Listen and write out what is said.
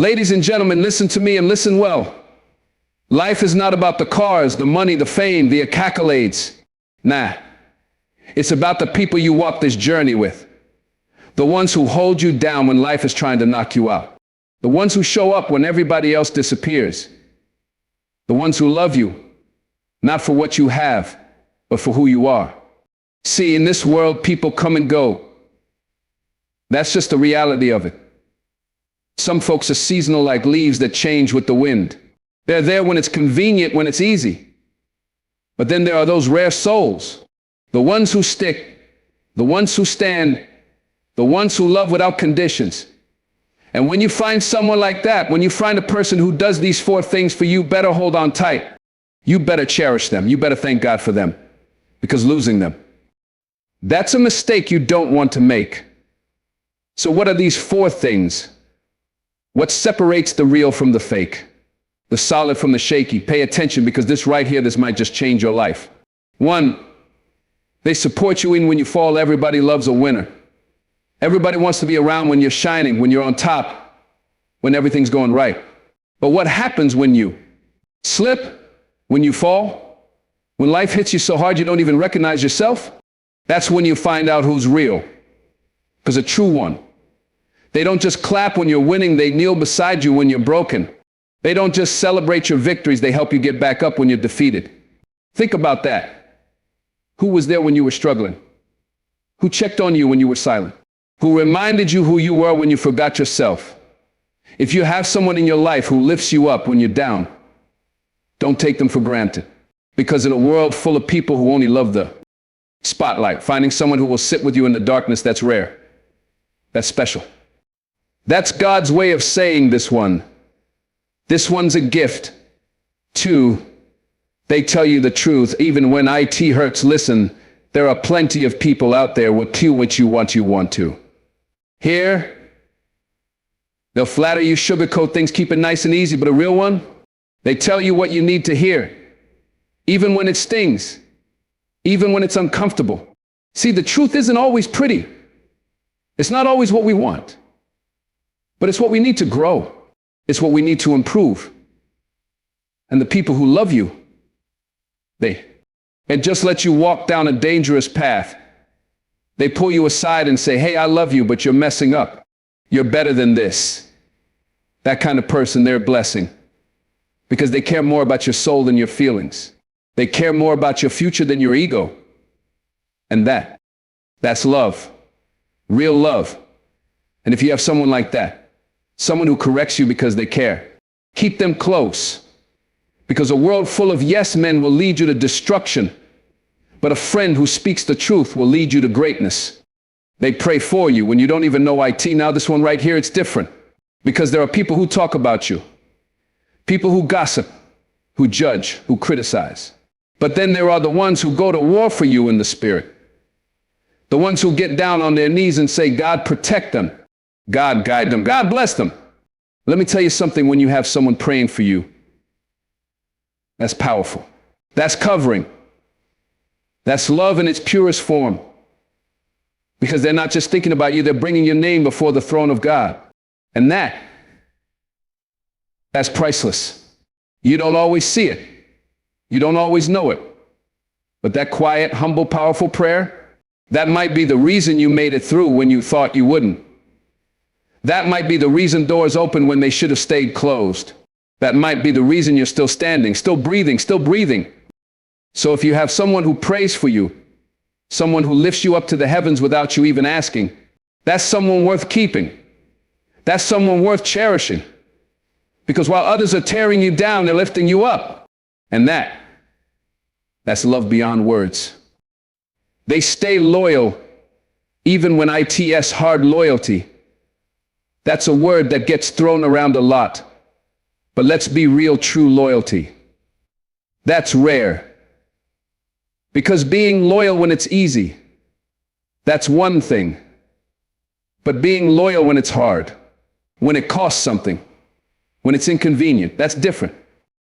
Ladies and gentlemen, listen to me and listen well. Life is not about the cars, the money, the fame, the accolades. Nah. It's about the people you walk this journey with. The ones who hold you down when life is trying to knock you out. The ones who show up when everybody else disappears. The ones who love you, not for what you have, but for who you are. See, in this world, people come and go. That's just the reality of it. Some folks are seasonal like leaves that change with the wind. They're there when it's convenient, when it's easy. But then there are those rare souls, the ones who stick, the ones who stand, the ones who love without conditions. And when you find someone like that, when you find a person who does these 4 things for you, better hold on tight. You better cherish them. You better thank God for them, because losing them, that's a mistake you don't want to make. So what are these 4 things? What separates the real from the fake? The solid from the shaky? Pay attention, because this right here, this might just change your life. 1, they support you in when you fall. Everybody loves a winner. Everybody wants to be around when you're shining, when you're on top, when everything's going right. But what happens when you slip, when you fall, when life hits you so hard you don't even recognize yourself? That's when you find out who's real. Because a true one, they don't just clap when you're winning, they kneel beside you when you're broken. They don't just celebrate your victories, they help you get back up when you're defeated. Think about that. Who was there when you were struggling? Who checked on you when you were silent? Who reminded you who you were when you forgot yourself? If you have someone in your life who lifts you up when you're down, don't take them for granted. Because in a world full of people who only love the spotlight, finding someone who will sit with you in the darkness, that's rare. That's special. That's God's way of saying this one. This one's a gift. 2, they tell you the truth. Even when it hurts, listen, there are plenty of people out there who do what you want to. Here, they'll flatter you, sugarcoat things, keep it nice and easy, but a real one, they tell you what you need to hear. Even when it stings. Even when it's uncomfortable. See, the truth isn't always pretty. It's not always what we want. But it's what we need to grow. It's what we need to improve. And the people who love you, and just let you walk down a dangerous path. They pull you aside and say, hey, I love you, but you're messing up. You're better than this. That kind of person, they're a blessing. Because they care more about your soul than your feelings. They care more about your future than your ego. And that's love. Real love. And if you have someone like that, someone who corrects you because they care, keep them close. Because a world full of yes men will lead you to destruction. But a friend who speaks the truth will lead you to greatness. They pray for you when you don't even know it. Now this one right here, it's different. Because there are people who talk about you. People who gossip, who judge, who criticize. But then there are the ones who go to war for you in the spirit. The ones who get down on their knees and say, God protect them. God guide them. God bless them. Let me tell you something, when you have someone praying for you, that's powerful. That's covering. That's love in its purest form. Because they're not just thinking about you, they're bringing your name before the throne of God. And that's priceless. You don't always see it. You don't always know it. But that quiet, humble, powerful prayer, that might be the reason you made it through when you thought you wouldn't. That might be the reason doors open when they should have stayed closed. That might be the reason you're still standing, still breathing, still breathing. So if you have someone who prays for you, someone who lifts you up to the heavens without you even asking, that's someone worth keeping. That's someone worth cherishing. Because while others are tearing you down, they're lifting you up. And that's love beyond words. They stay loyal, even when it's hard. Loyalty. That's a word that gets thrown around a lot. But let's be real, true loyalty. That's rare. Because being loyal when it's easy, that's one thing. But being loyal when it's hard, when it costs something, when it's inconvenient, that's different.